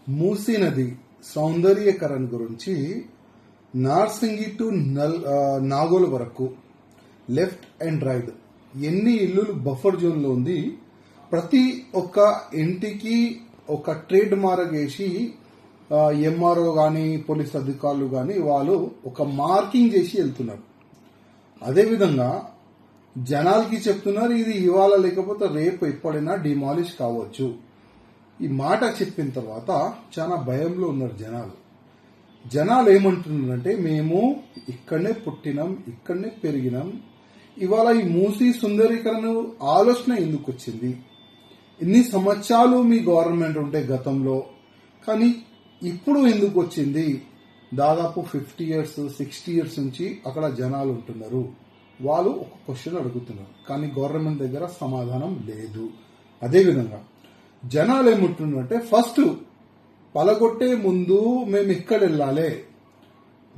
మూసీ నది సౌందర్యీకరణ గురించి నార్సింగి టు నాగోల్ వరకు లెఫ్ట్ అండ్ రైట్ ఎన్ని ఇల్లులు బఫర్ జోన్ లో ఉంది. ప్రతి ఒక్క ఇంటికి ఒక ట్రేడ్ మార్క్ వేసి ఎంఆర్ఓ గాని పోలీస్ అధికారులు గాని వాళ్ళు ఒక మార్కింగ్ చేసి వెళ్తున్నారు. అదేవిధంగా జనాలకి చెప్తున్నారు ఇది ఇవాళ లేకపోతే రేపు ఎప్పుడైనా డిమాలిష్ కావచ్చు. ఈ మాట చెప్పిన తర్వాత చాలా భయంలో ఉన్నారు జనాలు ఏమంటున్నారంటే మేము ఇక్కడనే పుట్టినాం, ఇక్కడనే పెరిగినాం, ఇవాళ ఈ మూసీ సుందరీకరణ ఆలోచన ఎందుకు వచ్చింది? ఇన్ని సంవత్సరాలు మీ గవర్నమెంట్ ఉంటే గతంలో, కానీ ఇప్పుడు ఎందుకు వచ్చింది? దాదాపు 50 years 60 years నుంచి అక్కడ జనాలు ఉంటున్నారు. వాళ్ళు ఒక క్వశ్చన్ అడుగుతున్నారు, కానీ గవర్నమెంట్ దగ్గర సమాధానం లేదు. అదేవిధంగా జనాలు ఏమంటున్నారంటే ఫస్ట్ పలగొట్టే ముందు మేము ఎక్కడ వెళ్ళాలి,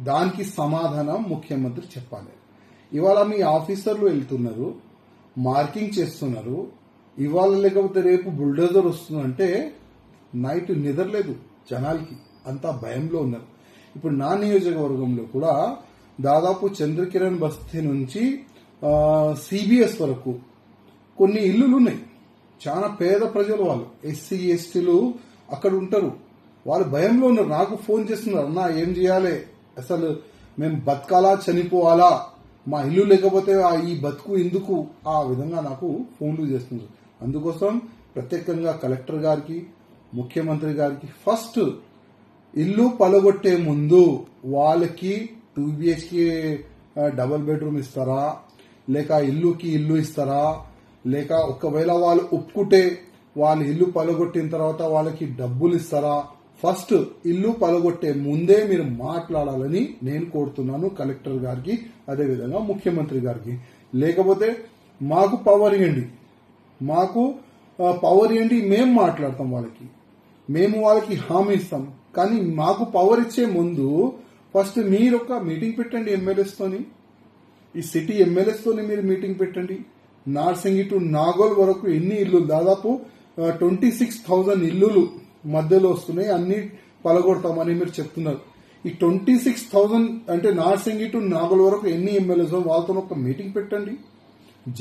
దానికి సమాధానం ముఖ్యమంత్రి చెప్పాలి. ఇవాళ మీ ఆఫీసర్లు వెళ్తున్నారు, మార్కింగ్ చేస్తున్నారు, ఇవాళ లేకపోతే రేపు బుల్డోజర్ వస్తుందంటే నైట్ నిద్రలేదు జనాలకి, అంతా భయంలో ఉన్నారు. ఇప్పుడు నా నియోజకవర్గంలో కూడా దాదాపు చంద్రకిరణ్ బస్తీ నుంచి సిబిఎస్ వరకు కొన్ని ఇల్లులు ఉన్నాయి. చాలా పేద ప్రజలు, వాళ్ళు ఎస్సీ ఎస్టీలు అక్కడ ఉంటారు. వాళ్ళు భయంలో ఉన్నారు. నాకు ఫోన్ చేస్తున్నారు, అన్నా ఏం చేయాలి, అసలు మేము బతకాలా చనిపోవాలా, మా ఇల్లు లేకపోతే ఈ బతుకు ఎందుకు, ఆ విధంగా నాకు ఫోన్లు చేస్తున్నారు. అందుకోసం ప్రత్యేకంగా కలెక్టర్ గారికి ముఖ్యమంత్రి గారికి ఫస్ట్ ఇల్లు పలగొట్టే ముందు వాళ్ళకి 2 BHK డబుల్ బెడ్రూమ్ ఇస్తారా, లేక ఇల్లుకి ఇల్లు ఇస్తారా, లేక ఒకవేళ వాళ్ళు ఒప్పుకుంటే వాళ్ళు ఇల్లు పలగొట్టిన తర్వాత వాళ్ళకి డబ్బులు ఇస్తారా? ఫస్ట్ ఇల్లు పలగొట్టే ముందే మీరు మాట్లాడాలని నేను కోరుతున్నాను కలెక్టర్ గారికి, అదేవిధంగా ముఖ్యమంత్రి గారికి. లేకపోతే మాకు పవర్ ఇవ్వండి, మేము మాట్లాడతాం వాళ్ళకి, మేము వాళ్ళకి హామీ ఇస్తాం. కానీ మాకు పవర్ ఇచ్చే ముందు ఫస్ట్ మీరు ఒక మీటింగ్ పెట్టండి ఎమ్మెల్యేస్ తోని, ఈ సిటీ ఎమ్మెల్యేస్ తోని మీరు మీటింగ్ పెట్టండి. నార్సింగి టు నాగోల్ వరకు ఎన్ని ఇల్లు, దాదాపు 26,000 ఇల్లులు మధ్యలో వస్తున్నాయి, అన్ని పలగొడతామని మీరు చెప్తున్నారు. ఈ 26,000 అంటే నార్సింగి టు నాగోల్ వరకు ఎన్ని ఎమ్మెల్యేస్, వాళ్ళతో ఒక మీటింగ్ పెట్టండి,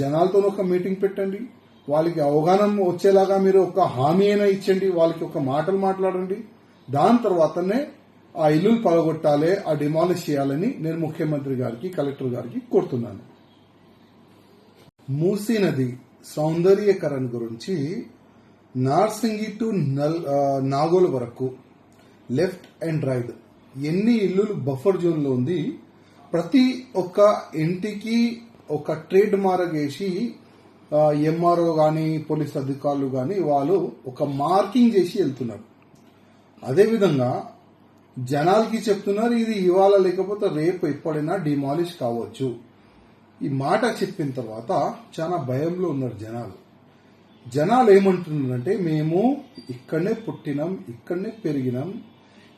జనాలతో ఒక మీటింగ్ పెట్టండి, వాళ్ళకి అవగాహన వచ్చేలాగా మీరు ఒక హామీ అయినా ఇచ్చండి, వాళ్ళకి ఒక మాటలు మాట్లాడండి. దాని తర్వాతనే ఆ ఇల్లులు పలగొట్టాలి, ఆ డిమాలిష్ చేయాలని నేను ముఖ్యమంత్రి గారికి కలెక్టర్ గారికి కోరుతున్నాను. మూసీ నది సౌందర్యీకరణ గురించి నార్సింగి టు నాగోల్ వరకు లెఫ్ట్ అండ్ రైట్ ఎన్ని ఇల్లులు బఫర్ జోన్ లో ఉంది. ప్రతి ఒక్క ఇంటికి ఒక ట్రేడ్ మార్క్ వేసి ఎంఆర్ఓ గాని పోలీస్ అధికారులు గాని వాళ్ళు ఒక మార్కింగ్ చేసి వెళ్తున్నారు. అదేవిధంగా జనాలకి చెప్తున్నారు ఇది ఇవాళ లేకపోతే రేపు ఎప్పుడైనా డిమాలిష్ కావచ్చు. ఈ మాట చెప్పిన తర్వాత చాలా భయంలో ఉన్నారు జనాలు ఏమంటున్నారంటే మేము ఇక్కడనే పుట్టినాం, ఇక్కడనే పెరిగినాం,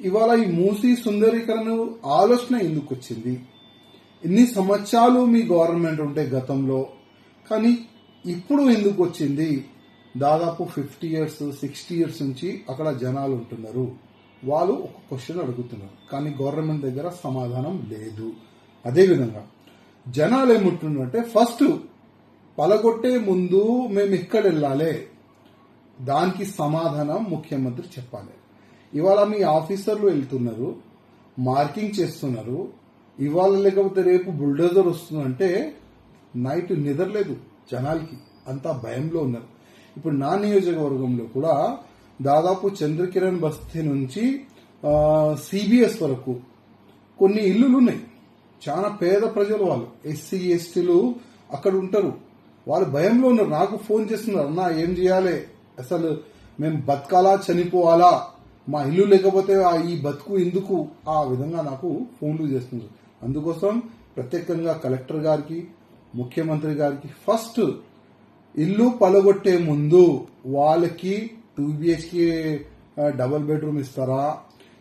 ఇవాళ ఈ మూసీ సుందరీకరణ ఆలోచన ఎందుకు వచ్చింది? ఇన్ని సంవత్సరాలు మీ గవర్నమెంట్ ఉంటే గతంలో, కానీ ఇప్పుడు ఎందుకు వచ్చింది? దాదాపు 50 years 60 years నుంచి అక్కడ జనాలు ఉంటున్నారు. వాళ్ళు ఒక క్వశ్చన్ అడుగుతున్నారు, కానీ గవర్నమెంట్ దగ్గర సమాధానం లేదు. అదేవిధంగా జనాలు ఏమంటున్నారంటే ఫస్ట్ పలగొట్టే ముందు మేము ఎక్కడ వెళ్ళాలి, దానికి సమాధానం ముఖ్యమంత్రి చెప్పాలి. ఇవాళ మీ ఆఫీసర్లు వెళ్తున్నారు, మార్కింగ్ చేస్తున్నారు, ఇవాళ లేకపోతే రేపు బుల్డోజర్ వస్తుందంటే నైట్ నిద్రలేదు జనాలకి, అంతా భయంలో ఉన్నారు. ఇప్పుడు నా నియోజకవర్గంలో కూడా దాదాపు చంద్రకిరణ్ బస్తీ నుంచి సిబిఎస్ వరకు కొన్ని ఇల్లులు ఉన్నాయి. చాలా పేద ప్రజలు, వాళ్ళు ఎస్సీ ఎస్టీలు అక్కడ ఉంటారు. వాళ్ళు భయంలో ఉన్నారు. నాకు ఫోన్ చేస్తున్నారు, అన్నా ఏం చేయాలి, అసలు మేము బతకాలా చనిపోవాలా, మా ఇల్లు లేకపోతే ఈ బతుకు ఎందుకు, ఆ విధంగా నాకు ఫోన్లు చేస్తున్నారు. అందుకోసం ప్రత్యేకంగా కలెక్టర్ గారికి ముఖ్యమంత్రి గారికి ఫస్ట్ ఇల్లు పలగొట్టే ముందు వాళ్ళకి 2 BHK డబుల్ బెడ్రూమ్ ఇస్తారా,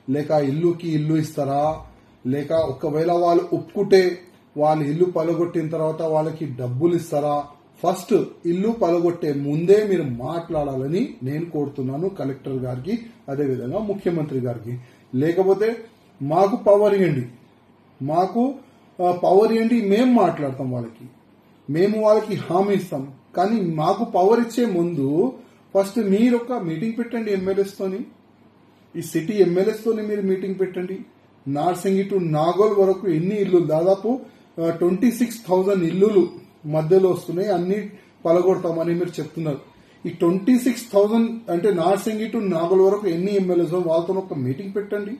లేక ఇల్లుకి ఇల్లు ఇస్తారా, లేక ఒకవేళ వాళ్ళు ఒప్పుకుంటే వాళ్ళు ఇల్లు పలగొట్టిన తర్వాత వాళ్ళకి డబ్బులు ఇస్తారా? ఫస్ట్ ఇల్లు పలగొట్టే ముందే మీరు మాట్లాడాలని నేను కోరుతున్నాను కలెక్టర్ గారికి, అదేవిధంగా ముఖ్యమంత్రి గారికి. లేకపోతే మాకు పవర్ ఇవ్వండి, మేము మాట్లాడతాం వాళ్ళకి, మేము వాళ్ళకి హామీ ఇస్తాం. కానీ మాకు పవర్ ఇచ్చే ముందు ఫస్ట్ మీరు ఒక మీటింగ్ పెట్టండి ఎమ్మెల్యేస్తోని, ఈ సిటీ ఎమ్మెల్యేస్తోని మీరు మీటింగ్ పెట్టండి. నార్సింగి టు నాగోల్ వరకు ఎన్ని ఇల్లు, దాదాపు 26,000 ఇల్లులు మధ్యలో వస్తున్నాయి, అన్ని పలగొడతామని మీరు చెప్తున్నారు. ఈ 26,000 అంటే నార్సింగి టు నాగోల్ వరకు ఎన్ని ఎమ్మెల్యేస్ వాళ్ళతో ఒక మీటింగ్ పెట్టండి,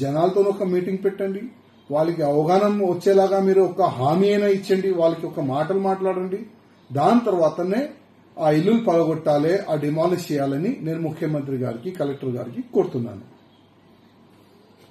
జనాలతో ఒక మీటింగ్ పెట్టండి, వాళ్ళకి అవగాహన వచ్చేలాగా మీరు ఒక హామీ అయినా ఇచ్చండి, వాళ్ళకి ఒక మాటలు మాట్లాడండి. దాని తర్వాతనే ఆ ఇల్లులు పలగొట్టాలి, ఆ డిమాలిష్ చేయాలని నేను ముఖ్యమంత్రి గారికి, కలెక్టర్ గారికి కోరుతున్నాను.